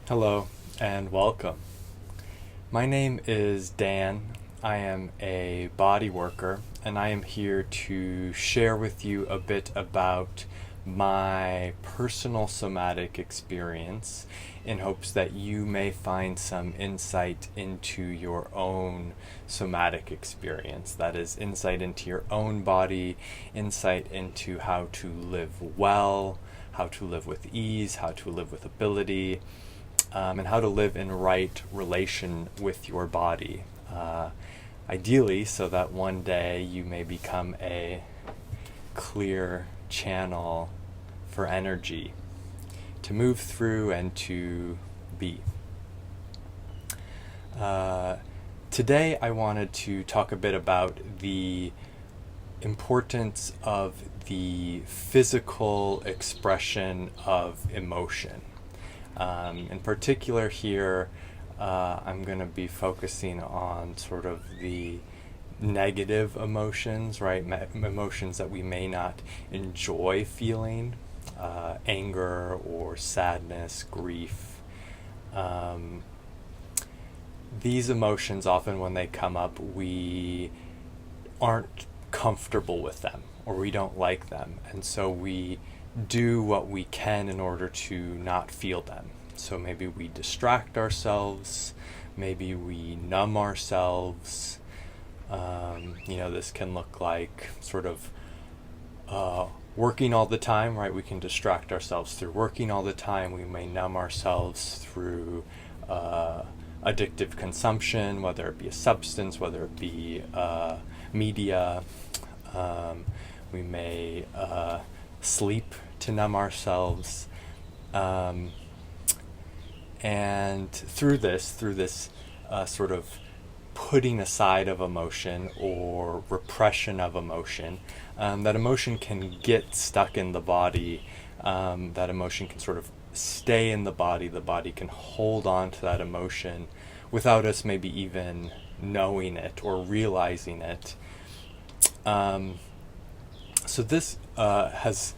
Hello and welcome. My name is Dan. I am a body worker and I am here to share with you a bit about my personal somatic experience in hopes that you may find some insight into your own somatic experience. That is, insight into your own body, insight into how to live well, how to live with ease, how to live with ability, and how to live in right relation with your body. Ideally, so that one day you may become a clear channel for energy to move through and to be. Today I wanted to talk a bit about the importance of the physical expression of emotion. In particular here, I'm going to be focusing on sort of the negative emotions, right? Emotions that we may not enjoy feeling, anger or sadness, grief. These emotions, often when they come up, we aren't comfortable with them or we don't like them. And so we do what we can in order to not feel them. So maybe we distract ourselves, maybe we numb ourselves. This can look like sort of working all the time, right? We can distract ourselves through working all the time. We may numb ourselves through addictive consumption, whether it be a substance, whether it be media. We may sleep to numb ourselves, and through this sort of putting aside of emotion or repression of emotion, that emotion can get stuck in the body. That emotion can sort of stay in the body can hold on to that emotion without us maybe even knowing it or realizing it. So this has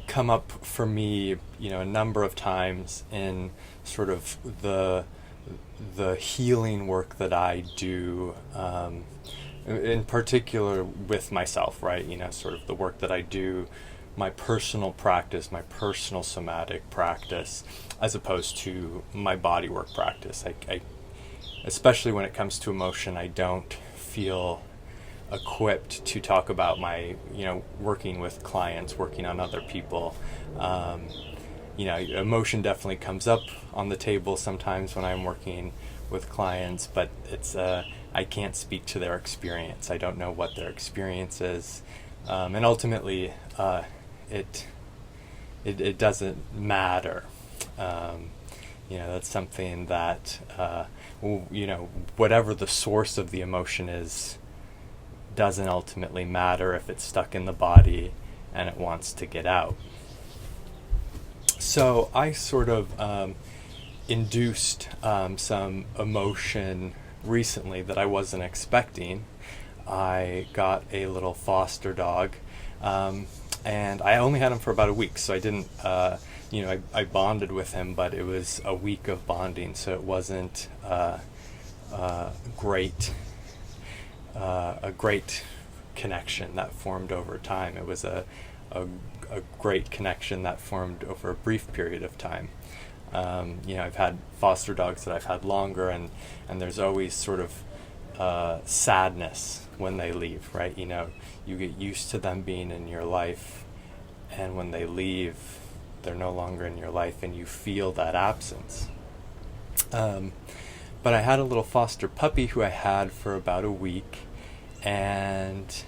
come up for me, a number of times in sort of the healing work that I do, in particular with myself, right? Sort of the work that I do, my personal practice, my personal somatic practice, as opposed to my body work practice. I especially when it comes to emotion, I don't feel equipped to talk about my, working with clients, working on other people. Emotion definitely comes up on the table sometimes when I'm working with clients, but it's I can't speak to their experience. I don't know what their experience is, and ultimately, it doesn't matter. That's something that whatever the source of the emotion is, doesn't ultimately matter if it's stuck in the body and it wants to get out. So I sort of induced some emotion recently that I wasn't expecting. I got a little foster dog, and I only had him for about a week, so I didn't, I bonded with him, but it was a week of bonding, so it wasn't a great connection that formed over time. It was a great connection that formed over a brief period of time. I've had foster dogs that I've had longer, and there's always sort of sadness when they leave, right? You get used to them being in your life, and when they leave, they're no longer in your life, and you feel that absence. But I had a little foster puppy who I had for about a week, and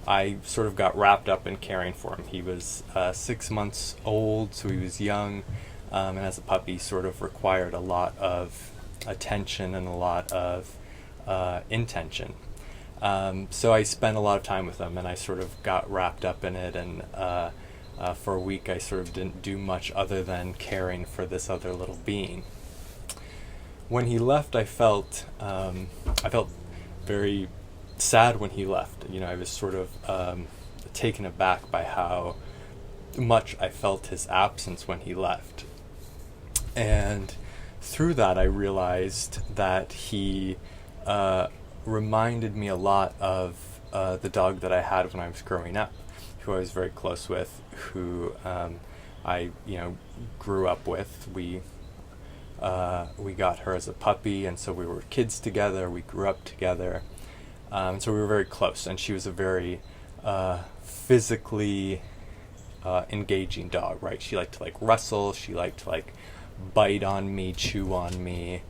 I sort of got wrapped up in caring for him. He was 6 months old, so he was young, and as a puppy sort of required a lot of attention and a lot of intention. So I spent a lot of time with him, and I sort of got wrapped up in it, and for a week I sort of didn't do much other than caring for this other little being. When he left, I felt very sad when he left. I was sort of taken aback by how much I felt his absence when he left. And through that, I realized that he reminded me a lot of the dog that I had when I was growing up, who I was very close with, who I grew up with. We got her as a puppy, and so we were kids together. We grew up together, so we were very close. And she was a very physically engaging dog, right? She liked to like wrestle. She liked to like bite on me, chew on me,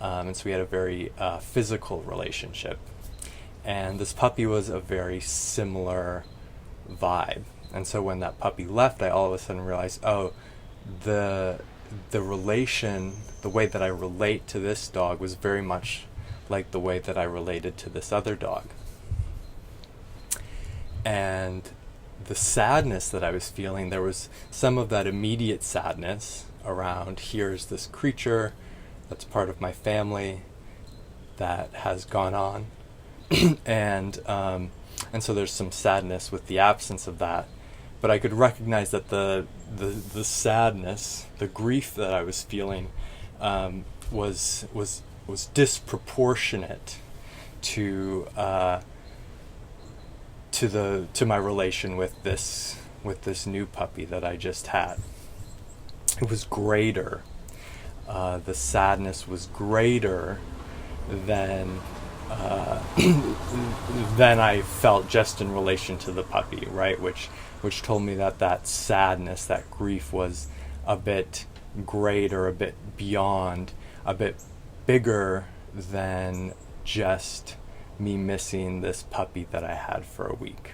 and so we had a very physical relationship. And this puppy was a very similar vibe. And so when that puppy left, I all of a sudden realized, oh, the relation, the way that I relate to this dog was very much like the way that I related to this other dog. And the sadness that I was feeling, there was some of that immediate sadness around, here's this creature that's part of my family that has gone on. and so there's some sadness with the absence of that. But I could recognize that the sadness, the grief that I was feeling, was disproportionate to my relation with this new puppy that I just had. It was greater. The sadness was greater than I felt just in relation to the puppy, right? Which told me that sadness, that grief was a bit greater, a bit beyond, a bit bigger than just me missing this puppy that I had for a week.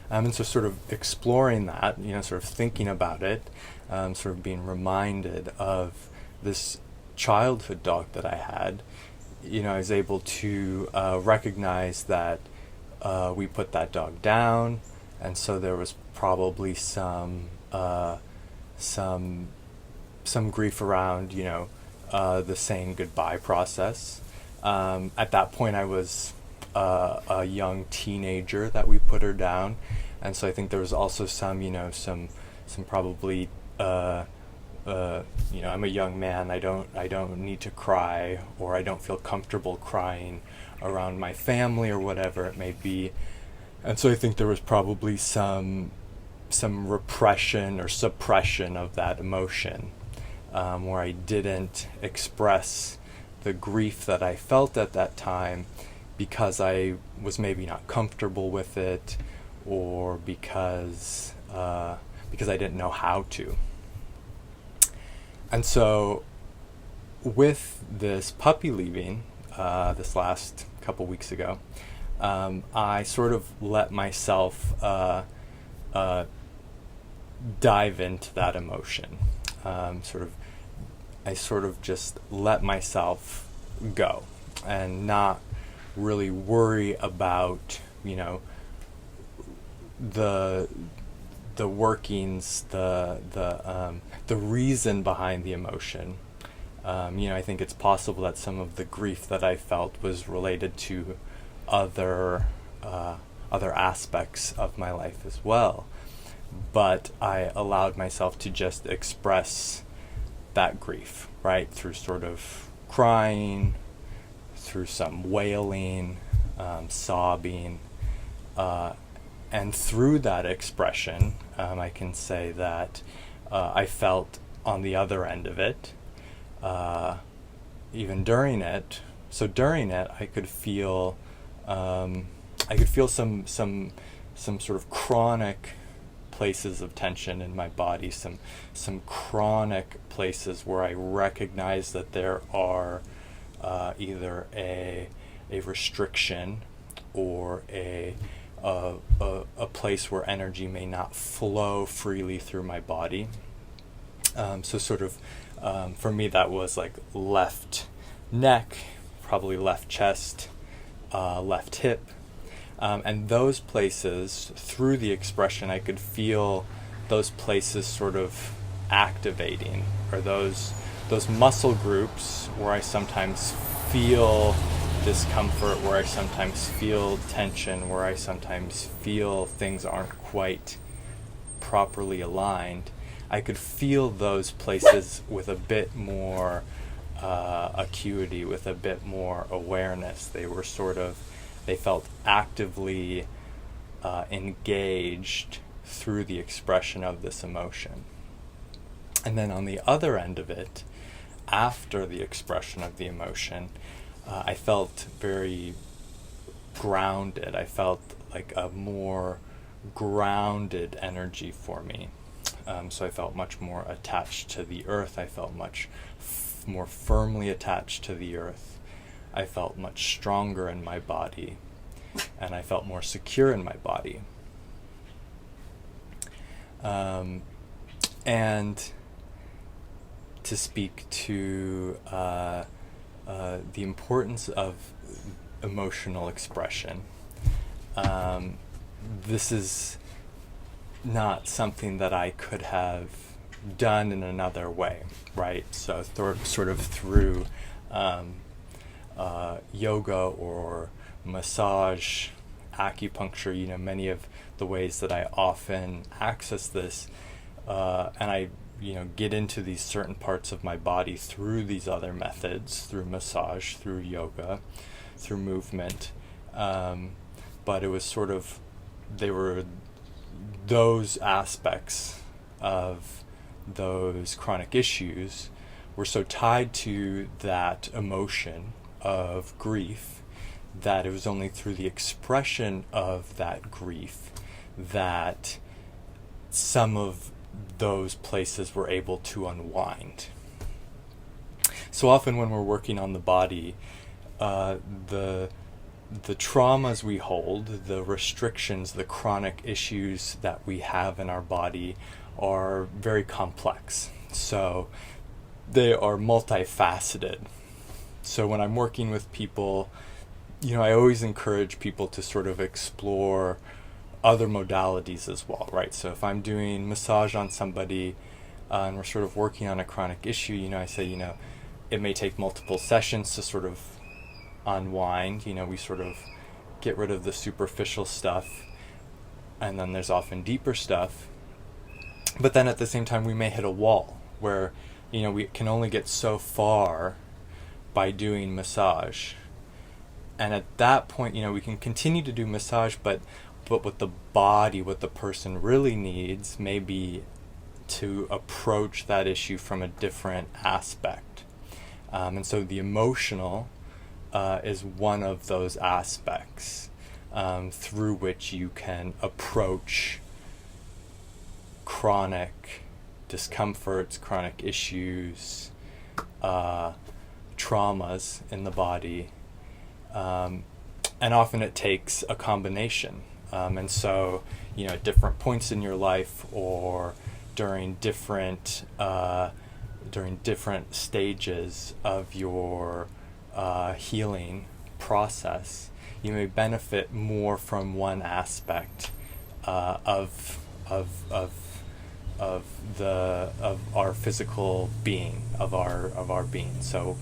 And so sort of exploring that, sort of thinking about it, sort of being reminded of this childhood dog that I had, I was able to recognize that we put that dog down, and so there was probably some grief around, the saying goodbye process. At that point, I was a young teenager that we put her down, and so I think there was also some probably. I'm a young man. I don't need to cry, or I don't feel comfortable crying around my family or whatever it may be. And so I think there was probably some repression or suppression of that emotion, where I didn't express the grief that I felt at that time because I was maybe not comfortable with it, or because I didn't know how to. And so with this puppy leaving, this last couple weeks ago, I sort of let myself dive into that emotion. I sort of just let myself go and not really worry about, the workings, the reason behind the emotion. I think it's possible that some of the grief that I felt was related to other aspects of my life as well. But I allowed myself to just express that grief, right, through sort of crying, through some wailing, sobbing, and through that expression, I can say that I felt on the other end of it, even during it. So during it, I could feel some sort of chronic places of tension in my body, some chronic places where I recognize that there are either a restriction or a place where energy may not flow freely through my body. So sort of, for me, that was like left neck, probably left chest, left hip. And those places, through the expression, I could feel those places sort of activating, or those muscle groups where I sometimes feel discomfort, where I sometimes feel tension, where I sometimes feel things aren't quite properly aligned. I could feel those places with a bit more acuity, with a bit more awareness. They felt actively engaged through the expression of this emotion. And then on the other end of it, after the expression of the emotion, I felt very grounded. I felt like a more grounded energy for me. So I felt much more attached to the earth. I felt much more firmly attached to the earth. I felt much stronger in my body, and I felt more secure in my body. And to speak to the importance of emotional expression, this is not something that I could have done in another way, right? So sort of through yoga or massage, acupuncture, many of the ways that I often access this, and I get into these certain parts of my body through these other methods, through massage, through yoga, through movement. But it was they were those aspects of those chronic issues were so tied to that emotion of grief that it was only through the expression of that grief that some of those places were able to unwind. So often when we're working on the body, the traumas we hold, the restrictions, the chronic issues that we have in our body are very complex. So they are multifaceted. So when I'm working with people, I always encourage people to sort of explore other modalities as well, right? So if I'm doing massage on somebody and we're sort of working on a chronic issue, I say, it may take multiple sessions to sort of unwind. We sort of get rid of the superficial stuff, and then there's often deeper stuff. But then at the same time, we may hit a wall where, we can only get so far by doing massage. And at that point, we can continue to do massage, but what the person really needs may be to approach that issue from a different aspect. And so the emotional is one of those aspects through which you can approach chronic discomforts, chronic issues, traumas in the body. And often it takes a combination. And so, at different points in your life or during different stages of your healing process, you may benefit more from one aspect of our physical being, of our being. So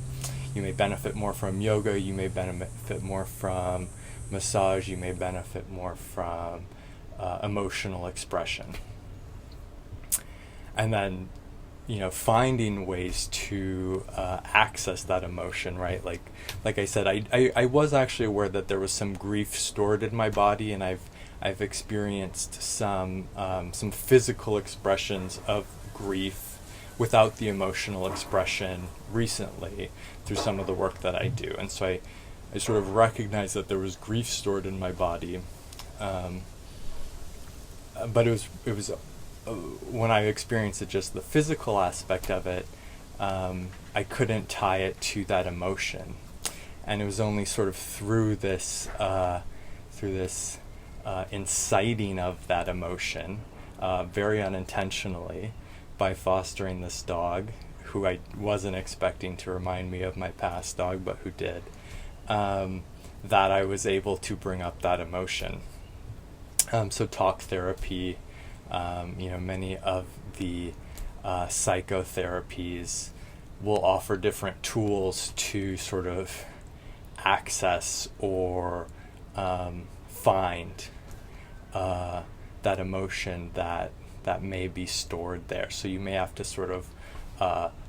you may benefit more from yoga, you may benefit more from massage, you may benefit more from emotional expression. And then, finding ways to access that emotion, right? Like I said, I was actually aware that there was some grief stored in my body, and I've experienced some physical expressions of grief without the emotional expression recently through some of the work that I do. And so I sort of recognized that there was grief stored in my body, but it was when I experienced it, just the physical aspect of it, I couldn't tie it to that emotion, and it was only sort of through this inciting of that emotion, very unintentionally, by fostering this dog, who I wasn't expecting to remind me of my past dog, but who did, that I was able to bring up that emotion. So talk therapy, many of the psychotherapies will offer different tools to sort of access or find that emotion that that may be stored there. So you may have to sort of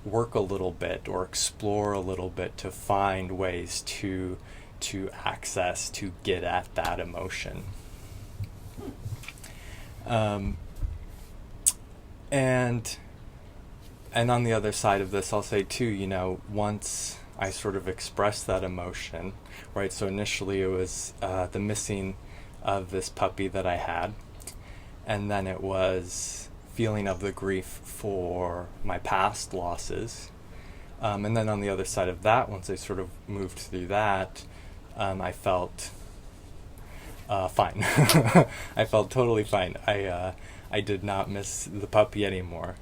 work a little bit or explore a little bit to find ways to access, to get at that emotion. And on the other side of this, I'll say too, once I sort of expressed that emotion, right? So initially it was the missing of this puppy that I had, and then it was feeling of the grief for my past losses. And then on the other side of that, once I sort of moved through that, I felt fine. I felt totally fine. I did not miss the puppy anymore.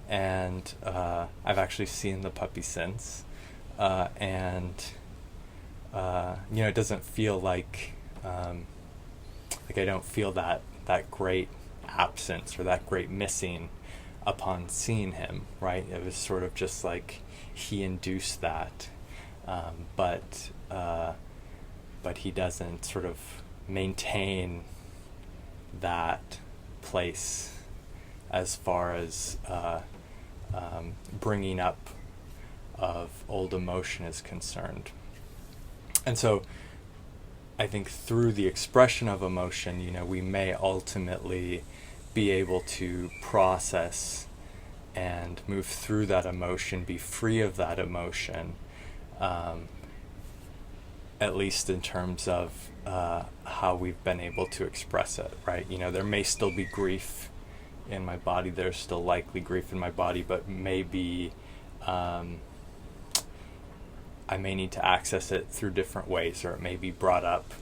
And I've actually seen the puppy since. And it doesn't feel like I don't feel that great absence or that great missing upon seeing him, right? It was sort of just like he induced that, but he doesn't sort of maintain that place as far as bringing up of old emotion is concerned. And so I think through the expression of emotion, we may ultimately be able to process and move through that emotion, be free of that emotion, at least in terms of how we've been able to express it, right? There may still be grief in my body, there's still likely grief in my body, but maybe I may need to access it through different ways, or it may be brought up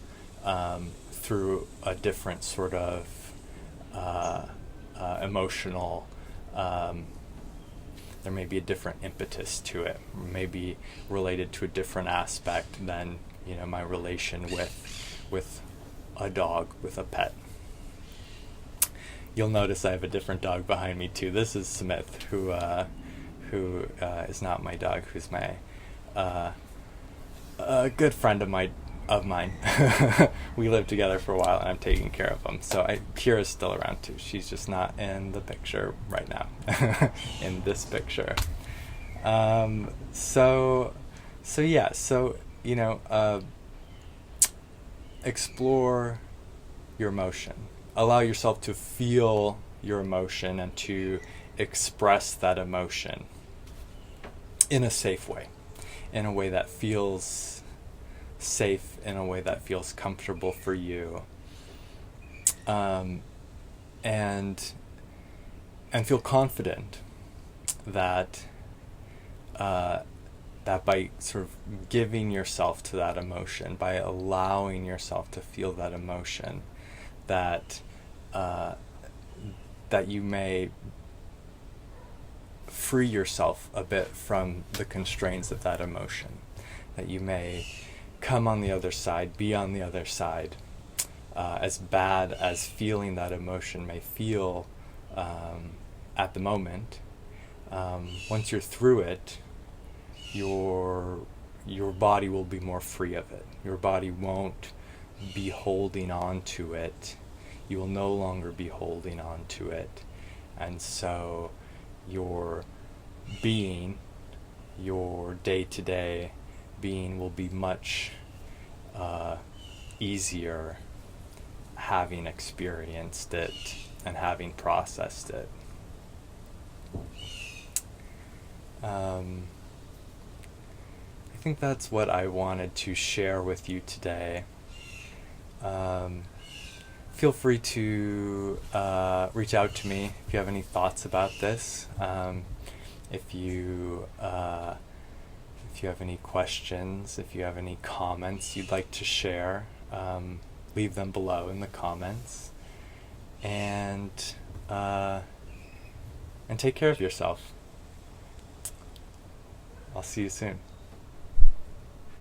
through a different sort of emotional, there may be a different impetus to it, maybe related to a different aspect than my relation with a dog, with a pet. You'll notice I have a different dog behind me too. This is Smith, who is not my dog, who's my a good friend of mine. We lived together for a while, and I'm taking care of him. So Kira's still around too. She's just not in the picture right now. In this picture. Explore your emotion. Allow yourself to feel your emotion and to express that emotion in a safe way, in a way that feels safe, in a way that feels comfortable for you, and feel confident that that by sort of giving yourself to that emotion, by allowing yourself to feel that emotion, that you may free yourself a bit from the constraints of that emotion, that you may come on the other side, be on the other side, as bad as feeling that emotion may feel at the moment. Once you're through it, your body will be more free of it. Your body won't be holding on to it. You will no longer be holding on to it. And so your being, your day-to-day being will be much easier having experienced it and having processed it. I think that's what I wanted to share with you today. Feel free to reach out to me if you have any thoughts about this. If you have any questions, if you have any comments you'd like to share, leave them below in the comments. And take care of yourself. I'll see you soon.